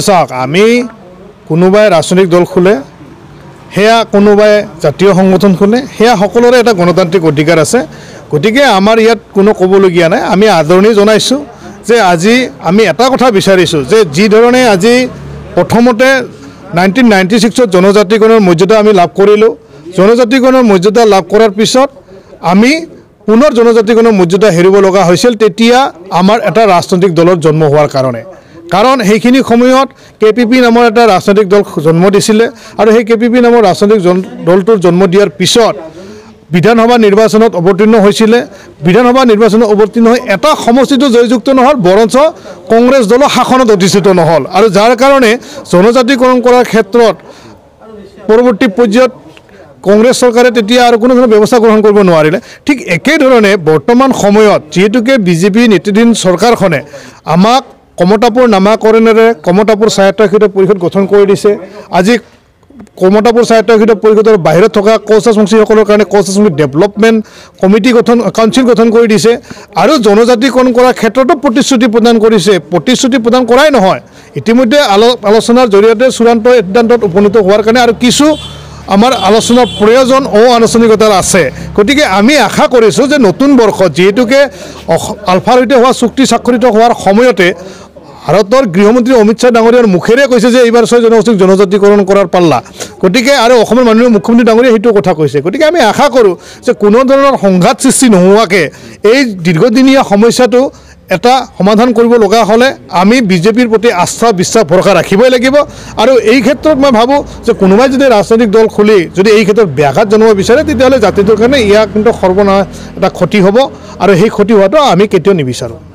চাওক আমি কোনোবাই ৰাজনৈতিক দল খোলে সেয়া কোনোবাই জাতীয় সংগঠন খোলে সেয়া সকলোৰে এটা গণতান্ত্ৰিক অধিকাৰ আছে গতিকে আমাৰ ইয়াত কোনো ক'বলগীয়া নাই আমি আদৰণি জনাইছোঁ যে আজি আমি এটা কথা বিচাৰিছোঁ যে যি ধৰণে আজি প্ৰথমতে 1996 জনজাতিকৰণৰ মৰ্যাদা আমি লাভ কৰিলোঁ জনজাতিকৰণৰ মৰ্যাদা লাভ কৰাৰ পিছত আমি পুনৰ জনজাতিকৰণৰ মৰ্যাদা হেৰুব লগা হৈছিল তেতিয়া আমাৰ এটা ৰাজনৈতিক দলৰ জন্ম হোৱাৰ কাৰণে কাৰণ সেইখিনি সময়ত কেপিপি নামৰ এটা ৰাজনৈতিক দল জন্ম দিছিলে আৰু সেই কেপিপি নামৰ ৰাজনৈতিক দলটোৰ জন্ম দিয়াৰ পিছত বিধানসভা নিৰ্বাচনত অৱতীৰ্ণ হৈছিলে বিধানসভা নিৰ্বাচনত অৱতীৰ্ণ হৈ এটা সমষ্টিটো জয়যুক্ত নহ'ল বৰঞ্চ কংগ্ৰেছ দলৰ শাসনত অধিষ্ঠিত নহ'ল আৰু যাৰ কাৰণে জনজাতিকৰণ কৰাৰ ক্ষেত্ৰত পৰৱৰ্তী পৰ্যায়ত কংগ্ৰেছ চৰকাৰে তেতিয়া আৰু কোনো ধৰণৰ ব্যৱস্থা গ্ৰহণ কৰিব নোৱাৰিলে ঠিক একেধৰণে বৰ্তমান সময়ত যিহেতুকে বিজেপি নেতৃত্বাধীন চৰকাৰখনে আমাক কমতাপুৰ নামাকৰণেৰে কমতাপুৰ স্বায়ত্তশাসিত পৰিষদ গঠন কৰি দিছে আজি কমতাপুৰ স্বায়ত্তশাসিত পৰিষদৰ বাহিৰত থকা কৌচাচংচীসকলৰ কাৰণে কৌচাচংচী ডেভেলপমেণ্ট কমিটি কাউন্সিল গঠন কৰি দিছে আৰু জনজাতিকৰণ কৰাৰ ক্ষেত্ৰতো প্ৰতিশ্ৰুতি প্ৰদান কৰিছে প্ৰতিশ্ৰুতি প্ৰদান কৰাই নহয় ইতিমধ্যে আলোচনাৰ জৰিয়তে চূড়ান্ত সিদ্ধান্তত উপনীত হোৱাৰ কাৰণে আৰু কিছু আমাৰ আলোচনাৰ প্ৰয়োজন আনুষ্ঠানিকতাৰ আছে গতিকে আমি আশা কৰিছোঁ যে নতুন বৰ্ষত যিহেতুকে আলফাৰ সৈতে হোৱা চুক্তি স্বাক্ষৰিত হোৱাৰ সময়তে ভাৰতৰ গৃহমন্ত্ৰী অমিত শ্বাহ ডাঙৰীয়াৰ মুখেৰে কৈছে যে এইবাৰ 6 জনগোষ্ঠীক জনজাতিকৰণ কৰাৰ পাল্লা গতিকে আৰু অসমৰ মাননীয় মুখ্যমন্ত্ৰী ডাঙৰীয়াই সেইটো কথা কৈছে গতিকে আমি আশা কৰোঁ যে কোনো ধৰণৰ সংঘাত সৃষ্টি নোহোৱাকৈ এই দীৰ্ঘদিনীয়া সমস্যাটো এটা সমাধান কৰিব লগা হ'লে আমি বিজেপিৰ প্ৰতি আস্থা বিশ্বাস ভৰসা ৰাখিবই লাগিব আৰু এই ক্ষেত্ৰত মই ভাবোঁ যে কোনোবাই যদি ৰাজনৈতিক দল খুলি যদি এই ক্ষেত্ৰত ব্যাঘাত জনাব বিচাৰে তেতিয়াহ'লে জাতিটোৰ কাৰণে ইয়াক কিন্তু সৰ্বনাশ এটা ক্ষতি হ'ব আৰু সেই ক্ষতি হোৱাটো আমি কেতিয়াও নিবিচাৰোঁ